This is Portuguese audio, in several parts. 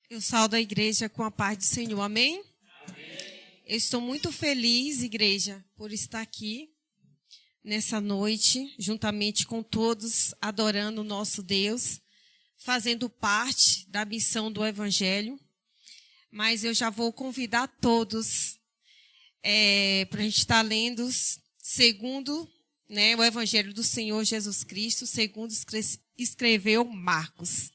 Eu saúdo a igreja com a paz do Senhor, amém? Eu estou muito feliz, igreja, por estar aqui nessa noite, juntamente com todos, adorando o nosso Deus, fazendo parte da missão do Evangelho. Mas eu já vou convidar todos para a gente estar lendo segundo o Evangelho do Senhor Jesus Cristo, segundo escreveu Marcos.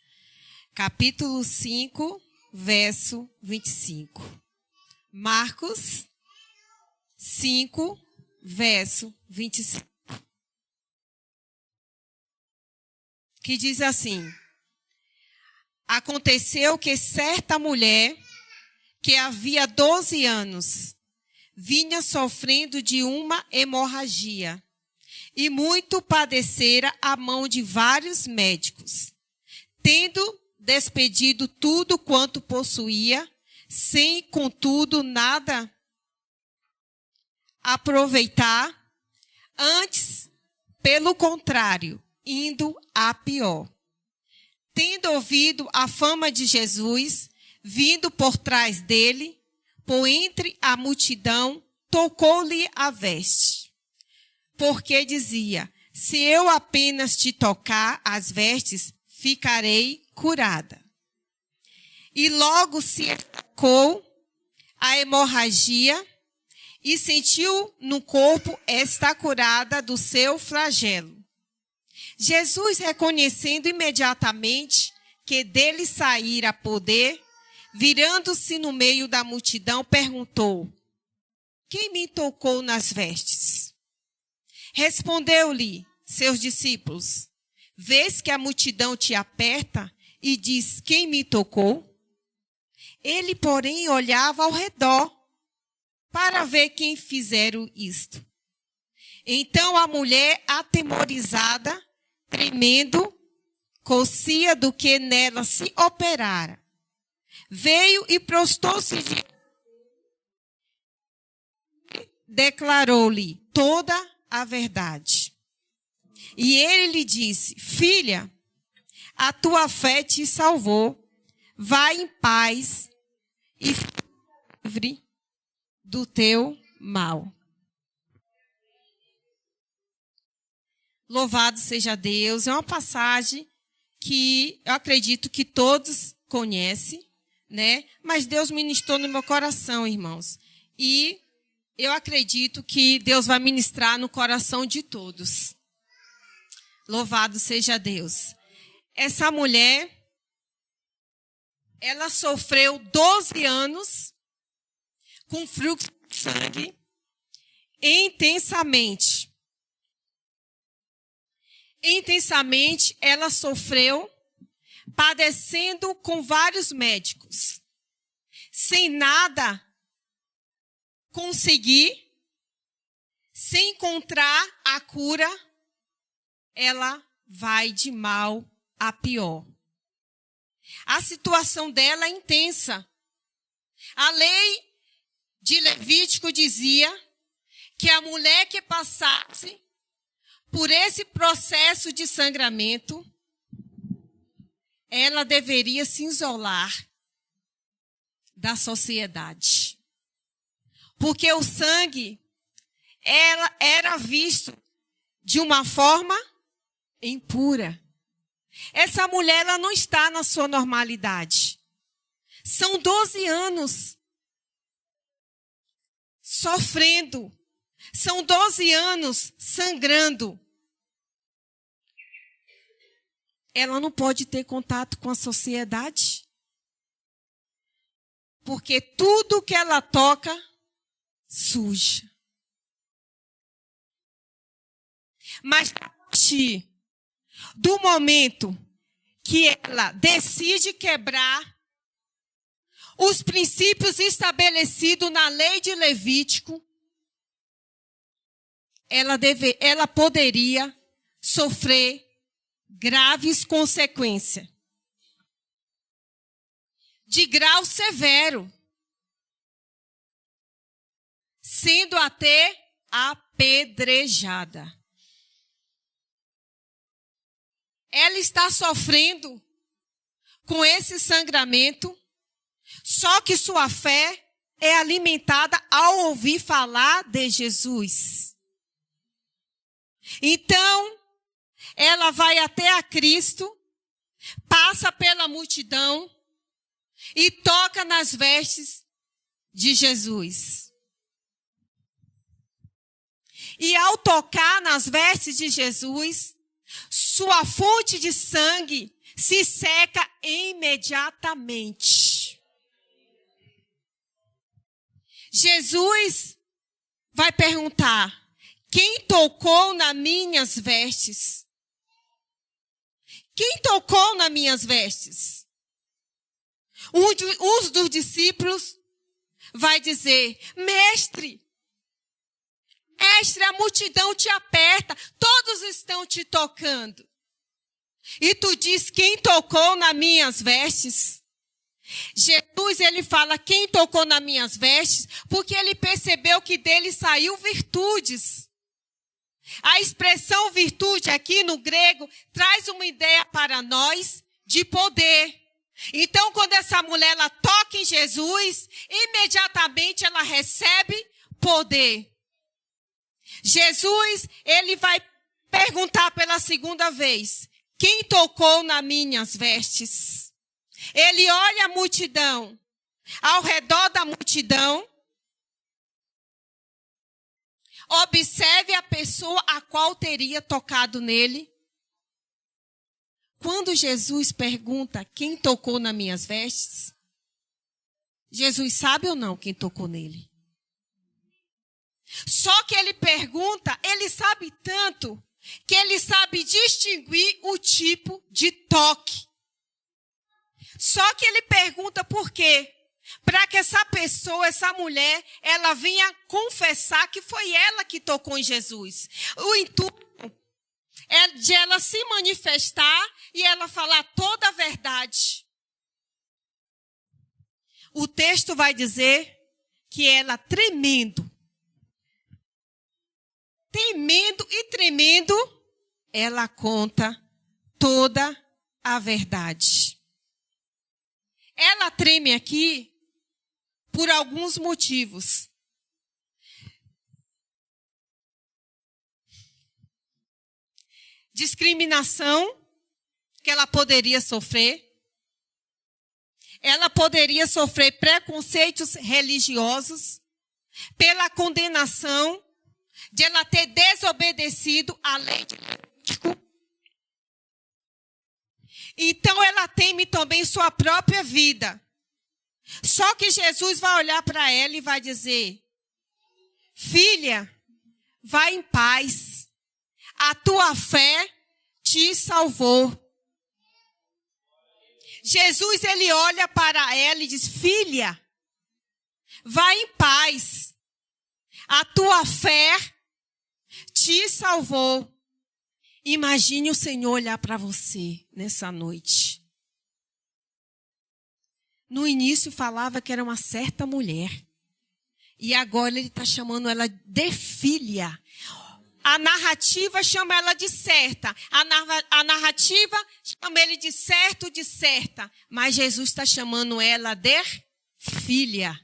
Capítulo 5, verso 25. Marcos 5, verso 25. Que diz assim: Aconteceu que certa mulher, que havia 12 anos, vinha sofrendo de uma hemorragia, e muito padecera à mão de vários médicos, tendo despedido tudo quanto possuía, sem, contudo, nada aproveitar, antes, pelo contrário, indo a pior. Tendo ouvido a fama de Jesus, vindo por trás dele, por entre a multidão, tocou-lhe a veste. Porque dizia: se eu apenas te tocar as vestes, ficarei curada. E logo se atacou a hemorragia e sentiu no corpo estar curada do seu flagelo. Jesus, reconhecendo imediatamente que dele saíra poder, virando-se no meio da multidão, perguntou: quem me tocou nas vestes? Respondeu-lhe seus discípulos: vês que a multidão te aperta e diz: quem me tocou? Ele, porém, olhava ao redor para ver quem fizeram isto. Então a mulher, atemorizada, tremendo, cocia do que nela se operara, veio e prostou-se declarou-lhe toda a verdade. E ele lhe disse: filha, a tua fé te salvou. Vai em paz e fique livre do teu mal. Louvado seja Deus. É uma passagem que eu acredito que todos conhecem, né? Mas Deus ministrou no meu coração, irmãos. E eu acredito que Deus vai ministrar no coração de todos. Louvado seja Deus. Essa mulher, ela sofreu 12 anos com fluxo de sangue intensamente. Intensamente ela sofreu, padecendo com vários médicos, sem nada conseguir, sem encontrar a cura, ela vai de mal a pior. A situação dela é intensa. A lei de Levítico dizia que a mulher que passasse por esse processo de sangramento, ela deveria se isolar da sociedade. Porque o sangue era visto de uma forma impura. Essa mulher, ela não está na sua normalidade. São 12 anos sofrendo. São 12 anos sangrando. Ela não pode ter contato com a sociedade. Porque tudo que ela toca, suja. Mas a partir do momento que ela decide quebrar os princípios estabelecidos na lei de Levítico, ela poderia sofrer graves consequências, de grau severo, sendo até apedrejada. Ela está sofrendo com esse sangramento Só que sua fé é alimentada ao ouvir falar de Jesus. Então, ela vai até a Cristo, passa pela multidão e toca nas vestes de Jesus. E ao tocar nas vestes de Jesus, sua fonte de sangue se seca imediatamente. Jesus vai perguntar: quem tocou nas minhas vestes? Quem tocou nas minhas vestes? Um dos discípulos vai dizer: Mestre, a multidão te aperta, todos estão te tocando. E tu diz: quem tocou nas minhas vestes? Jesus, ele fala: quem tocou nas minhas vestes? Porque ele percebeu que dele saiu virtudes. A expressão virtude aqui no grego traz uma ideia para nós de poder. Então, quando essa mulher ela toca em Jesus, imediatamente ela recebe poder. Jesus, ele vai perguntar pela segunda vez: quem tocou nas minhas vestes? Ele olha a multidão, ao redor da multidão, observe a pessoa a qual teria tocado nele. Quando Jesus pergunta: quem tocou nas minhas vestes? Jesus sabe ou não quem tocou nele? Só que ele pergunta, ele sabe tanto, que ele sabe distinguir o tipo de toque. Só que ele pergunta por quê? Para que essa pessoa, essa mulher, ela venha confessar que foi ela que tocou em Jesus. O intuito é de ela se manifestar e ela falar toda a verdade. O texto vai dizer que ela temendo e tremendo, ela conta toda a verdade. Ela treme aqui por alguns motivos. Discriminação que ela poderia sofrer. Ela poderia sofrer preconceitos religiosos pela condenação de ela ter desobedecido à lei de Levítico. Então ela teme também sua própria vida. Só que Jesus vai olhar para ela e vai dizer: filha, vai em paz. A tua fé te salvou. Jesus, ele olha para ela e diz: filha, vai em paz. A tua fé te salvou. Imagine o Senhor olhar para você nessa noite. No início falava que era uma certa mulher. E agora ele está chamando ela de filha. A narrativa chama ela de certa. A narrativa chama ele de certo, de certa. Mas Jesus está chamando ela de filha.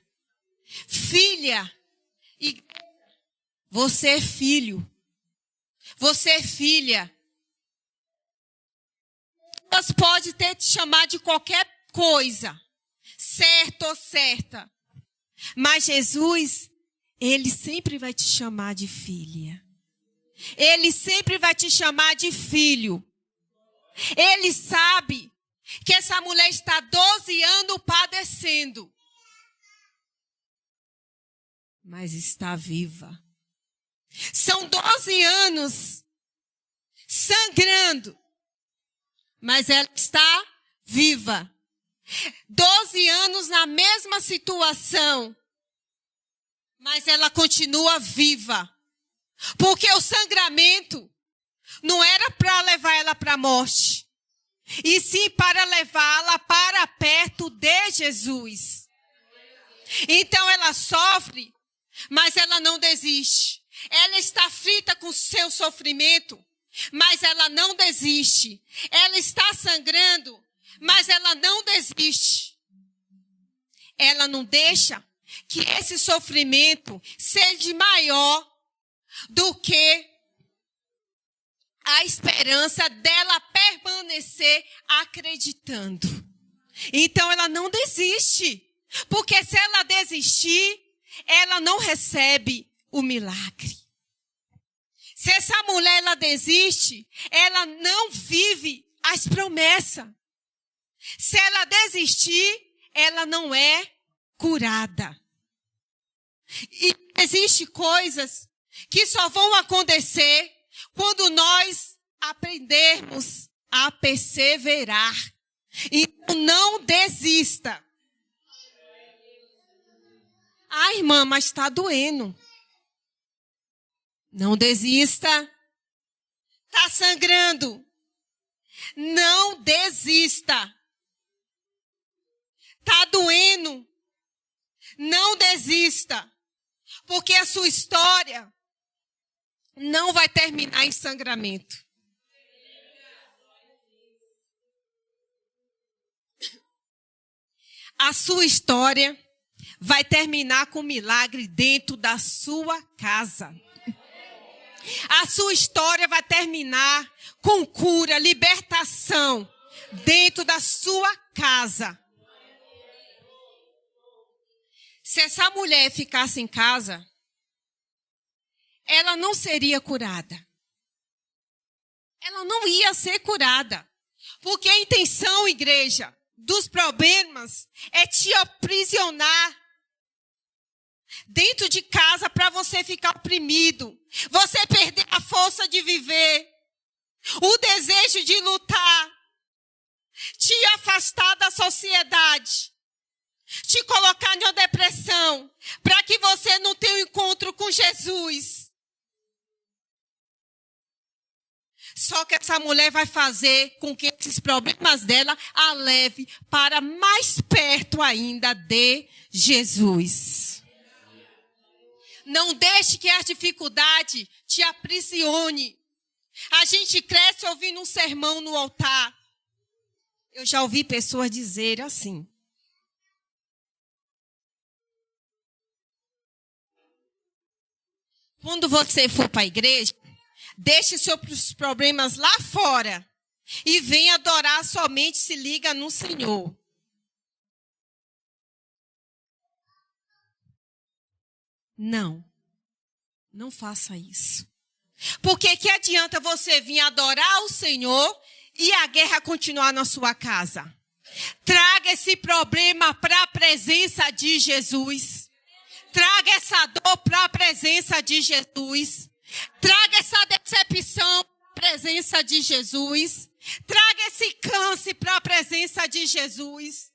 Filha. E você é filho. Você é filha. Elas podem te chamar de qualquer coisa. Certo ou certa. Mas Jesus, ele sempre vai te chamar de filha. Ele sempre vai te chamar de filho. Ele sabe que essa mulher está 12 anos padecendo. Mas está viva. São 12 anos sangrando. Mas ela está viva. 12 anos na mesma situação. Mas ela continua viva. Porque o sangramento não era para levar ela para a morte. E sim para levá-la para perto de Jesus. Então ela sofre, mas ela não desiste. Ela está aflita com o seu sofrimento, mas ela não desiste. Ela está sangrando, mas ela não desiste. ela não deixa que esse sofrimento seja maior do que a esperança dela permanecer acreditando. Então ela não desiste, porque se ela desistir, ela não recebe o milagre. Se essa mulher ela desiste, ela não vive as promessas. Se ela desistir, ela não é curada. E existem coisas que só vão acontecer quando nós aprendermos a perseverar. Então não desista. Ah, irmã, mas está doendo. Não desista. Está sangrando. Não desista. Está doendo. Não desista. Porque a sua história não vai terminar em sangramento. A sua história vai terminar com milagre dentro da sua casa. A sua história vai terminar com cura, libertação dentro da sua casa. Se essa mulher ficasse em casa, ela não seria curada. Ela não ia ser curada. Porque a intenção, igreja, dos problemas é te aprisionar dentro de casa para você ficar oprimido. Você perder a força de viver. O desejo de lutar. Te afastar da sociedade. Te colocar em uma depressão. Para que você não tenha um encontro com Jesus. Só que essa mulher vai fazer com que esses problemas dela a leve para mais perto ainda de Jesus. Não deixe que a dificuldade te aprisione. A gente cresce ouvindo um sermão no altar. Eu já ouvi pessoas dizerem assim. Quando você for para a igreja, deixe seus problemas lá fora e venha adorar, somente se liga no Senhor. Não faça isso. Porque que adianta você vir adorar o Senhor e a guerra continuar na sua casa? Traga esse problema para a presença de Jesus. Traga essa dor para a presença de Jesus. Traga essa decepção para a presença de Jesus. Traga esse câncer para a presença de Jesus.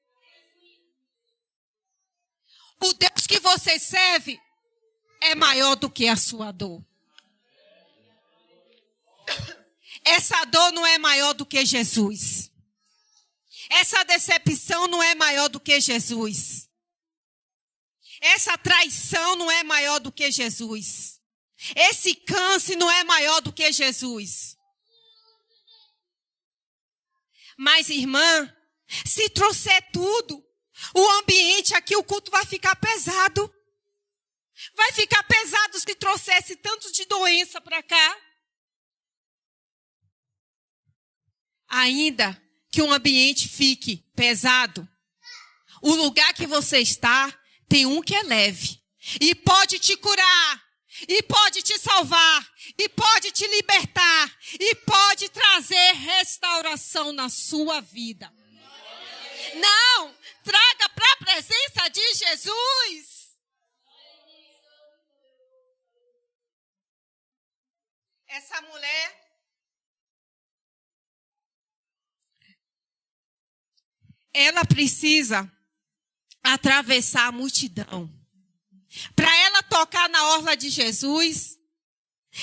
O Deus que você serve é maior do que a sua dor. Essa dor não é maior do que Jesus. Essa decepção não é maior do que Jesus. Essa traição não é maior do que Jesus. Esse câncer não é maior do que Jesus. Mas, irmã, se trouxer tudo, o ambiente aqui, o culto vai ficar pesado. Vai ficar pesado se trouxesse tanto de doença para cá. Ainda que um ambiente fique pesado, o lugar que você está, tem um que é leve. E pode te curar. E pode te salvar. E pode te libertar. E pode trazer restauração na sua vida. Não! Traga para a presença de Jesus. Essa mulher, ela precisa atravessar a multidão. Para ela tocar na orla de Jesus,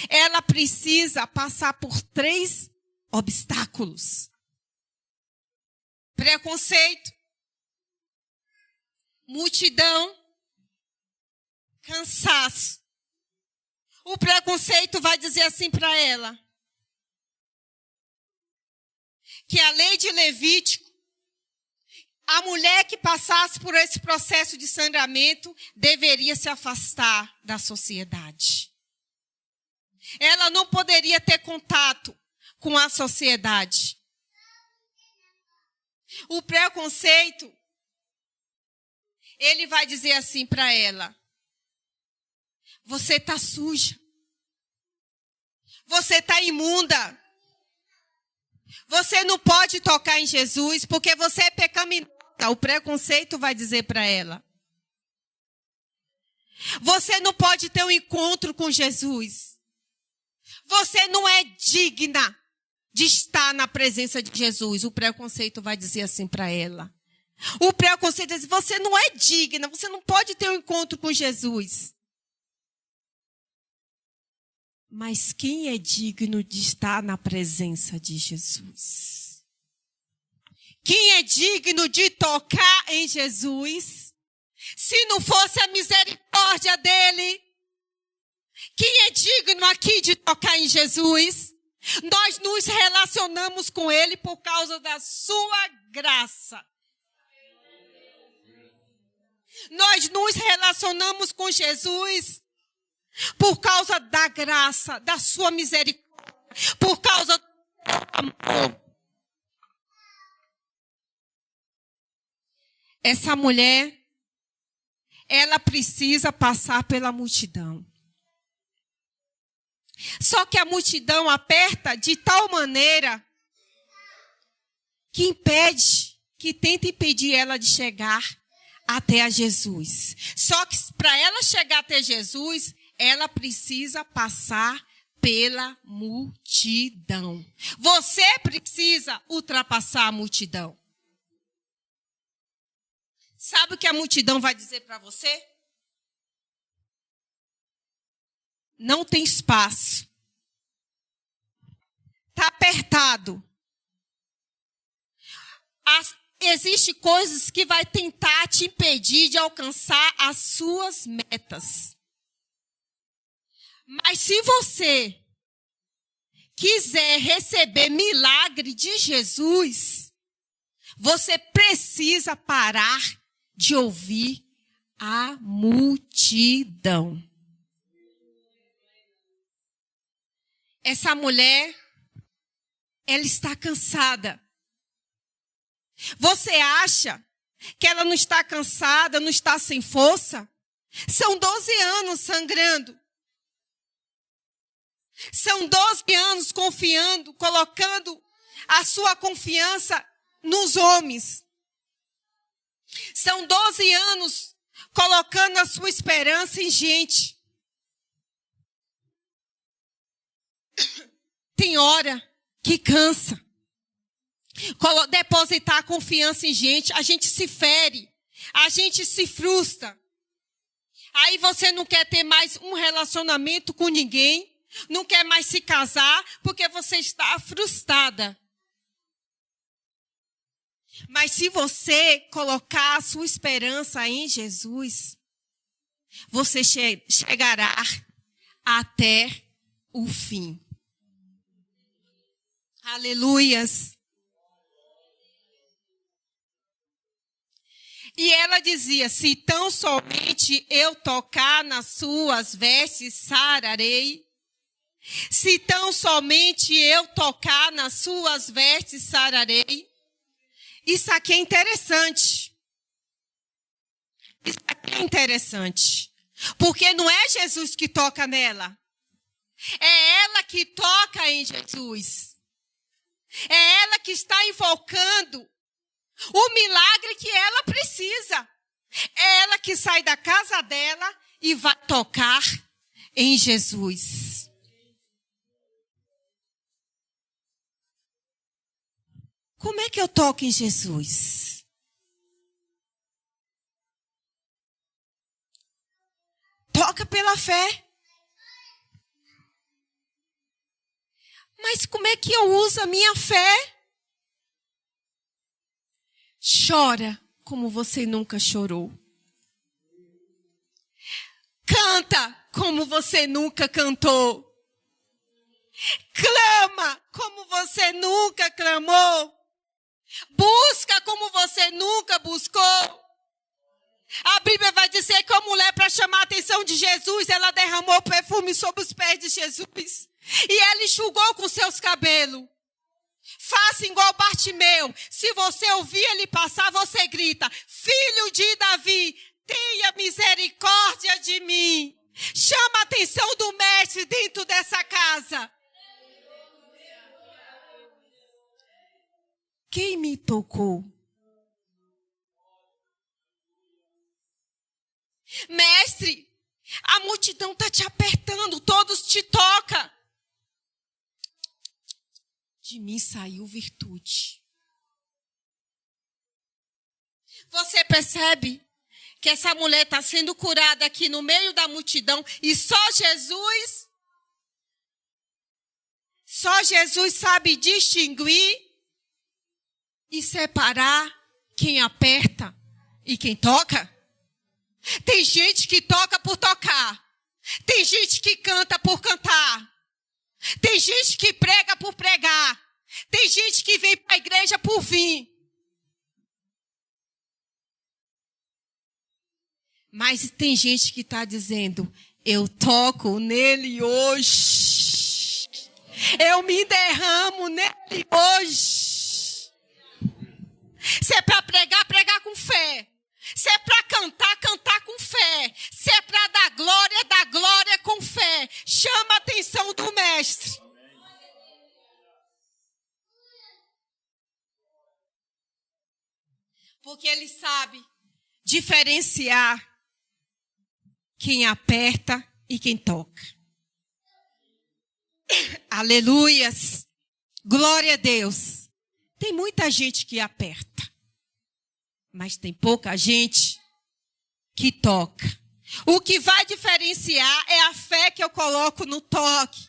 ela precisa passar por 3 obstáculos. Preconceito, multidão, cansaço. O preconceito vai dizer assim para ela, que a lei de Levítico, A mulher que passasse por esse processo de sangramento deveria se afastar da sociedade. Ela não poderia ter contato com a sociedade. O preconceito, ele vai dizer assim para ela: você está suja. Você está imunda. Você não pode tocar em Jesus porque você é pecaminosa. O preconceito vai dizer para ela. Você não pode ter um encontro com Jesus. Você não é digna de estar na presença de Jesus. O preconceito vai dizer assim para ela. O preconceito diz: você não é digna, você não pode ter um encontro com Jesus. Mas quem é digno de estar na presença de Jesus? Quem é digno de tocar em Jesus? Se não fosse a misericórdia dele, quem é digno aqui de tocar em Jesus? Nós nos relacionamos com ele por causa da sua graça. Nós nos relacionamos com Jesus por causa da graça, da sua misericórdia, por causa do amor. Essa mulher, ela precisa passar pela multidão. Só que a multidão aperta de tal maneira que impede, que tenta impedir ela de chegar até a Jesus. Só que para ela chegar até Jesus, ela precisa passar pela multidão. Você precisa ultrapassar a multidão. Sabe o que a multidão vai dizer para você? Não tem espaço. Está apertado. Existem coisas que vai tentar te impedir de alcançar as suas metas. Mas se você quiser receber milagre de Jesus, você precisa parar de ouvir a multidão. Essa mulher, ela está cansada. Você acha que ela não está cansada, não está sem força? São 12 anos sangrando. São 12 anos confiando, colocando a sua confiança nos homens. São 12 anos colocando a sua esperança em gente. Tem hora que cansa. Depositar confiança em gente, a gente se fere, a gente se frustra. Aí você não quer ter mais um relacionamento com ninguém, não quer mais se casar, porque você está frustrada. Mas se você colocar a sua esperança em Jesus, você chegará até o fim. Aleluias. E ela dizia: se tão somente eu tocar nas suas vestes, sararei. Se tão somente eu tocar nas suas vestes, sararei. Isso aqui é interessante. Isso aqui é interessante. Porque não é Jesus que toca nela. É ela que toca em Jesus. É ela que está invocando o milagre que ela precisa. É ela que sai da casa dela e vai tocar em Jesus. Como é que eu toco em Jesus? Toca pela fé. Mas como é que eu uso a minha fé? Chora como você nunca chorou. Canta como você nunca cantou. Clama como você nunca clamou. Busca como você nunca buscou. A Bíblia vai dizer que a mulher, para chamar a atenção de Jesus, ela derramou perfume sobre os pés de Jesus. E ela enxugou com seus cabelos. Faça igual Bartimeu. Se você ouvir ele passar, você grita: Filho de Davi, tenha misericórdia de mim. Chama a atenção do mestre dentro dessa casa. Quem me tocou? Mestre, a multidão está te apertando, todos te tocam. De mim saiu virtude. Você percebe que essa mulher está sendo curada aqui no meio da multidão e só Jesus sabe distinguir e separar quem aperta e quem toca? Tem gente que toca por tocar. Tem gente que canta por cantar. Tem gente que prega por pregar. Tem gente que vem para a igreja por vir. Mas tem gente que está dizendo: eu toco nele hoje. Eu me derramo nele hoje. Se é para pregar, pregar com fé. Se é para cantar, cantar com fé. Se é para dar glória com fé. Chama a atenção do mestre. Porque ele sabe diferenciar quem aperta e quem toca. Aleluias. Glória a Deus. Tem muita gente que aperta. Mas tem pouca gente que toca. O que vai diferenciar é a fé que eu coloco no toque.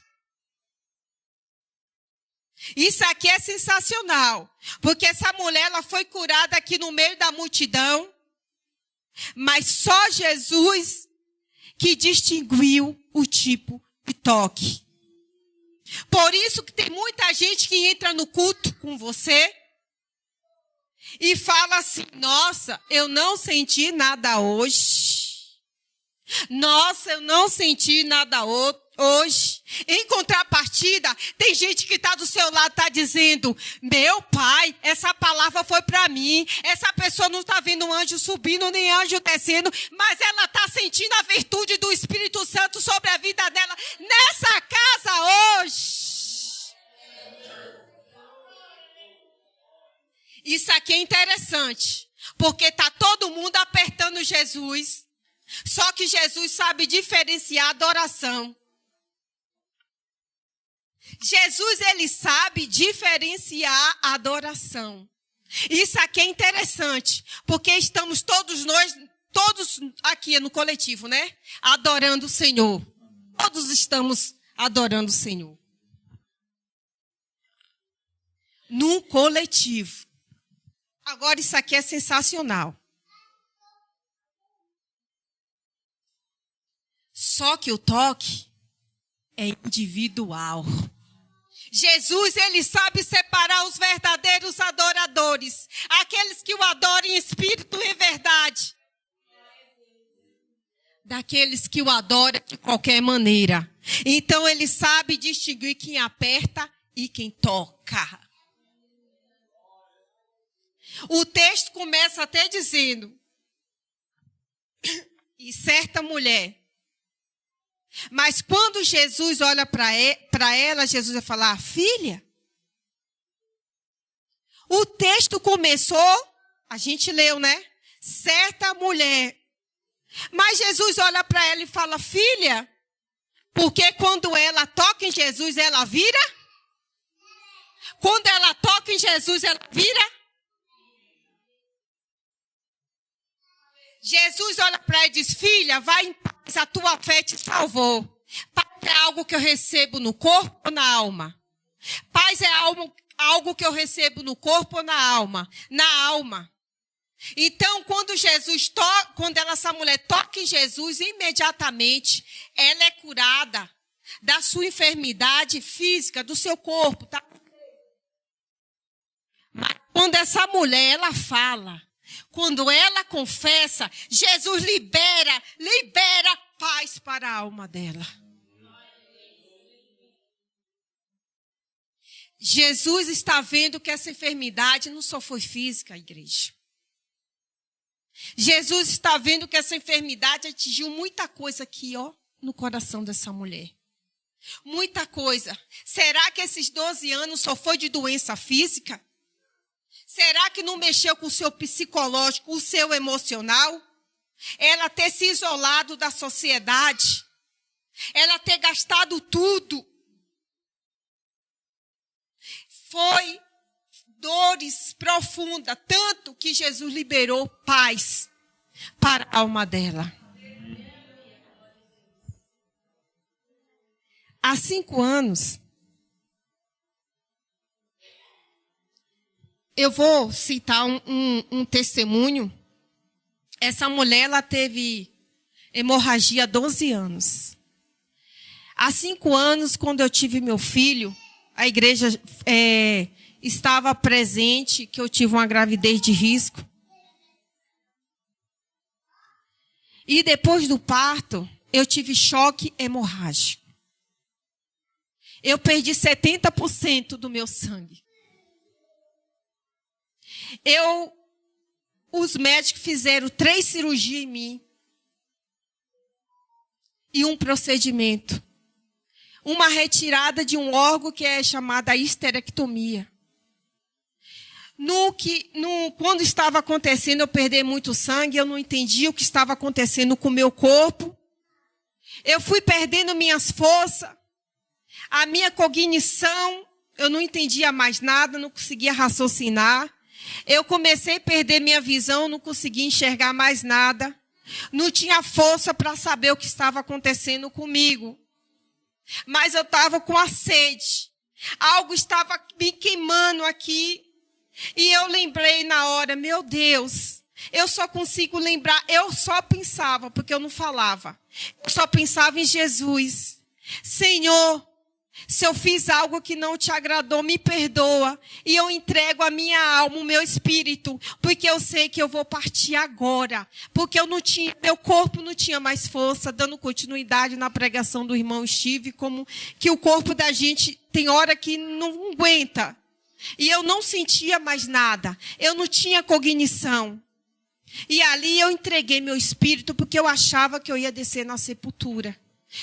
Isso aqui é sensacional. Porque essa mulher, ela foi curada aqui no meio da multidão. Mas só Jesus que distinguiu o tipo de toque. Por isso que tem muita gente que entra no culto com você e fala assim: nossa, eu não senti nada hoje. Nossa, eu não senti nada hoje. Em contrapartida, tem gente que está do seu lado, está dizendo: meu pai, essa palavra foi para mim. Essa pessoa não está vendo um anjo subindo, nem anjo descendo, mas ela está sentindo a virtude do Espírito Santo sobre a vida dela nessa casa hoje. Isso aqui é interessante, porque está todo mundo apertando Jesus, só que Jesus sabe diferenciar a adoração. Jesus, ele sabe diferenciar a adoração. Isso aqui é interessante, porque estamos todos aqui no coletivo, né? Adorando o Senhor. Todos estamos adorando o Senhor. Num coletivo. Agora, isso aqui é sensacional. Só que o toque é individual. Jesus, ele sabe separar os verdadeiros adoradores. Aqueles que o adoram em espírito e em verdade. Daqueles que o adoram de qualquer maneira. Então, ele sabe distinguir quem aperta e quem toca. O texto começa até dizendo: e certa mulher. Mas quando Jesus olha para ela, Jesus vai falar: filha. O texto começou, a gente leu, né? Certa mulher. Mas Jesus olha para ela e fala: filha. Porque quando ela toca em Jesus, ela vira? Quando ela toca em Jesus, ela vira? Jesus olha para ela e diz: filha, vai em paz, a tua fé te salvou. Paz é algo que eu recebo no corpo ou na alma? Paz é algo que eu recebo no corpo ou na alma? Na alma. Então, quando essa mulher toca em Jesus, imediatamente ela é curada da sua enfermidade física, do seu corpo, tá? Mas Quando essa mulher, ela fala, quando ela confessa, Jesus libera paz para a alma dela. Jesus está vendo que essa enfermidade não só foi física, igreja. Jesus está vendo que essa enfermidade atingiu muita coisa aqui, ó, no coração dessa mulher. Muita coisa. Será que esses 12 anos só foi de doença física? Será que não mexeu com o seu psicológico, o seu emocional? Ela ter se isolado da sociedade? Ela ter gastado tudo? Foi dores profundas, tanto que Jesus liberou paz para a alma dela. Há 5 anos, eu vou citar um testemunho. Essa mulher, ela teve hemorragia há 12 anos. Há 5 anos, quando eu tive meu filho, a igreja estava presente, que eu tive uma gravidez de risco. E depois do parto, eu tive choque hemorrágico. Eu perdi 70% do meu sangue. Os médicos fizeram 3 cirurgias em mim. E um procedimento. Uma retirada de um órgão que é chamada histerectomia. Quando estava acontecendo, eu perdi muito sangue, eu não entendia o que estava acontecendo com o meu corpo. Eu fui perdendo minhas forças, a minha cognição, eu não entendia mais nada, não conseguia raciocinar. Eu comecei a perder minha visão, não conseguia enxergar mais nada. Não tinha força para saber o que estava acontecendo comigo. Mas eu estava com a sede. Algo estava me queimando aqui. E eu lembrei na hora, meu Deus, eu só consigo lembrar, eu só pensava, porque eu não falava. Eu só pensava em Jesus. Senhor, se eu fiz algo que não te agradou, me perdoa. E eu entrego a minha alma, o meu espírito, porque eu sei que eu vou partir agora. Porque meu corpo não tinha mais força, dando continuidade na pregação do irmão Steve, como que o corpo da gente tem hora que não aguenta. E eu não sentia mais nada. Eu não tinha cognição. E ali eu entreguei meu espírito, porque eu achava que eu ia descer na sepultura.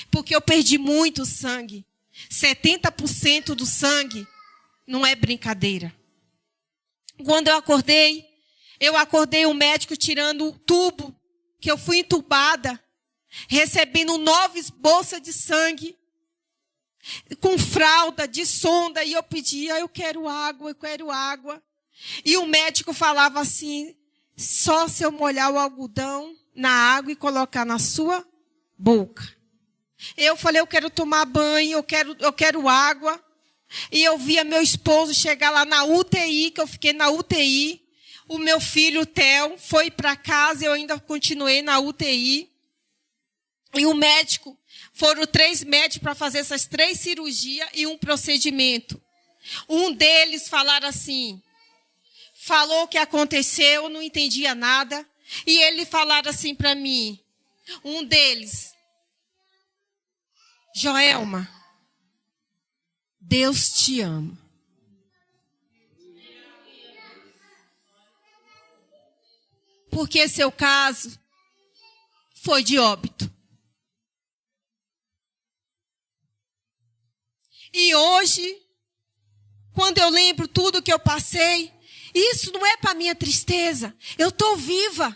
Porque eu perdi muito sangue. 70% do sangue não é brincadeira. Quando eu acordei o médico tirando o tubo, que eu fui entubada, recebendo 9 bolsas de sangue, com fralda, de sonda, e eu pedia, eu quero água, eu quero água. E o médico falava assim, só se eu molhar o algodão na água e colocar na sua boca. Eu falei, eu quero tomar banho, eu quero água. E eu via meu esposo chegar lá na UTI, que eu fiquei na UTI. O meu filho, o Theo, foi para casa, eu ainda continuei na UTI. E o médico, foram 3 médicos para fazer essas 3 cirurgias e um procedimento. Um deles falaram assim, falou o que aconteceu, eu não entendia nada. E ele falaram assim para mim, um deles, Joelma, Deus te ama. Porque seu caso foi de óbito. E hoje, quando eu lembro tudo que eu passei, isso não é para minha tristeza. Eu estou viva.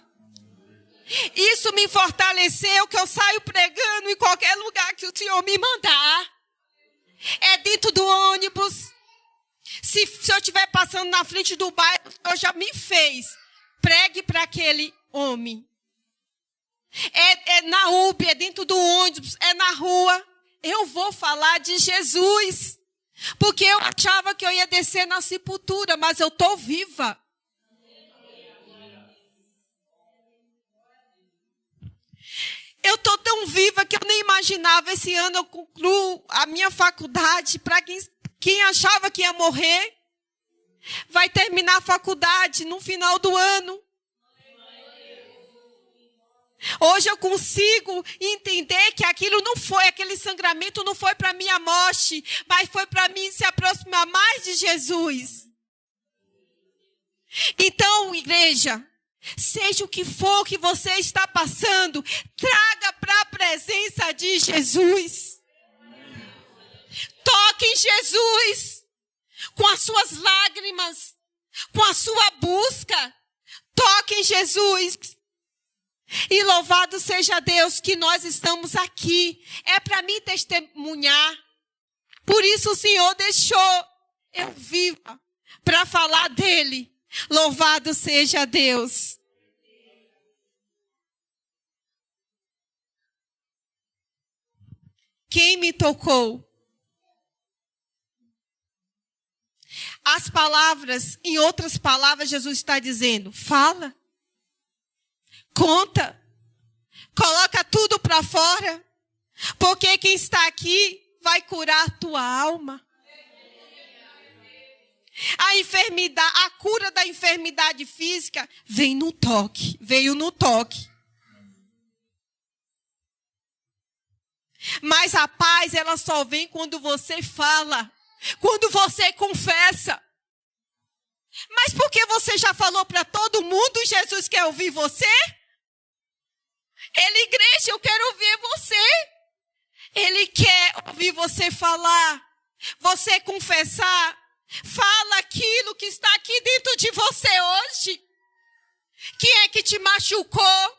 Isso me fortaleceu, que eu saio pregando em qualquer lugar que o Senhor me mandar. É dentro do ônibus. Se eu estiver passando na frente do bairro, o Senhor já me fez. Pregue para aquele homem. É na UB, é dentro do ônibus, é na rua. Eu vou falar de Jesus. Porque eu achava que eu ia descer na sepultura, mas eu estou viva. Eu estou tão viva que eu nem imaginava. Esse ano eu concluo a minha faculdade. Para quem achava que ia morrer, vai terminar a faculdade no final do ano. Hoje eu consigo entender que aquele sangramento não foi para minha morte, mas foi para mim se aproximar mais de Jesus. Então, igreja, seja o que for que você está passando, traga para a presença de Jesus. Toque em Jesus com as suas lágrimas, com a sua busca. Toque em Jesus. E louvado seja Deus que nós estamos aqui. É para mim testemunhar. Por isso o Senhor deixou eu viva para falar dele. Louvado seja Deus. Quem me tocou? As palavras, em outras palavras, Jesus está dizendo, fala, conta, coloca tudo para fora, porque quem está aqui vai curar a tua alma. A cura da enfermidade física veio no toque. Mas a paz, ela só vem quando você fala, quando você confessa. Mas por que você já falou para todo mundo, Jesus quer ouvir você? Igreja, eu quero ouvir você. Ele quer ouvir você falar, você confessar. Fala aquilo que está aqui dentro de você hoje. Quem é que te machucou?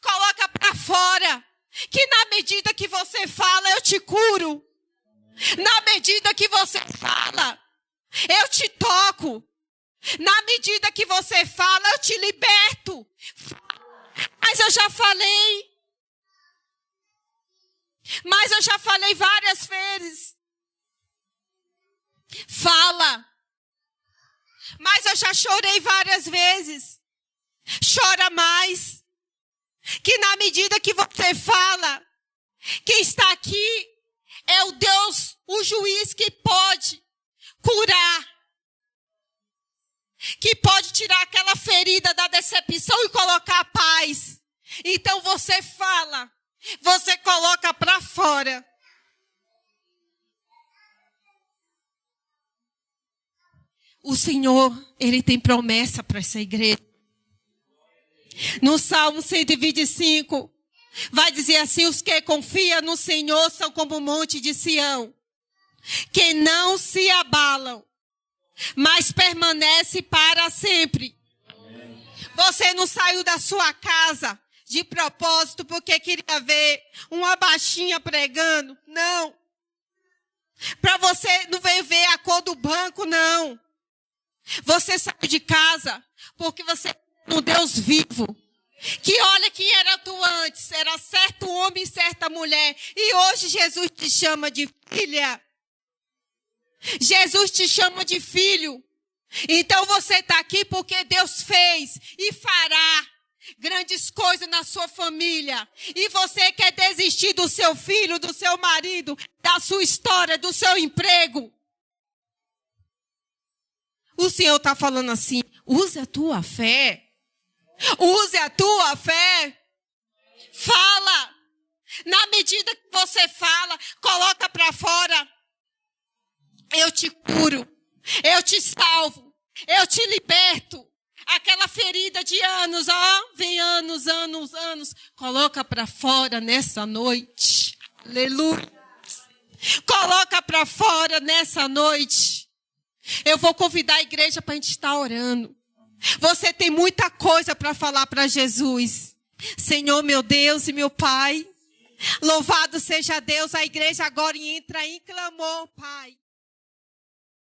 Coloca para fora. Que na medida que você fala, eu te curo. Na medida que você fala, eu te toco. Na medida que você fala, eu te liberto. Mas eu já falei. Várias vezes. Fala. Mas eu já chorei várias vezes. Chora mais. Que na medida que você fala, quem está aqui é o Deus, o juiz que pode curar. Que pode tirar aquela ferida da decepção e colocar a paz. Então você fala, você coloca para fora. O Senhor, Ele tem promessa para essa igreja. No Salmo 125, vai dizer assim, os que confiam no Senhor são como o monte de Sião, que não se abalam, mas permanece para sempre. Você não saiu da sua casa de propósito porque queria ver uma baixinha pregando, não. Para você não veio ver a cor do banco, não. Você saiu de casa porque você um Deus vivo, que olha quem era tu antes, era certo homem e certa mulher, e hoje Jesus te chama de filha. Jesus te chama de filho. Então você está aqui porque Deus fez e fará grandes coisas na sua família. E você quer desistir do seu filho, do seu marido, da sua história, do seu emprego. O Senhor está falando assim, use a tua fé. Use a tua fé. Fala. Na medida que você fala, coloca para fora. Eu te curo. Eu te salvo. Eu te liberto. Aquela ferida de anos, vem anos. Coloca para fora nessa noite. Aleluia. Coloca para fora nessa noite. Eu vou convidar a igreja para a gente estar orando. Você tem muita coisa para falar para Jesus. Senhor, meu Deus e meu Pai, louvado seja Deus. A igreja agora entra em clamor, Pai.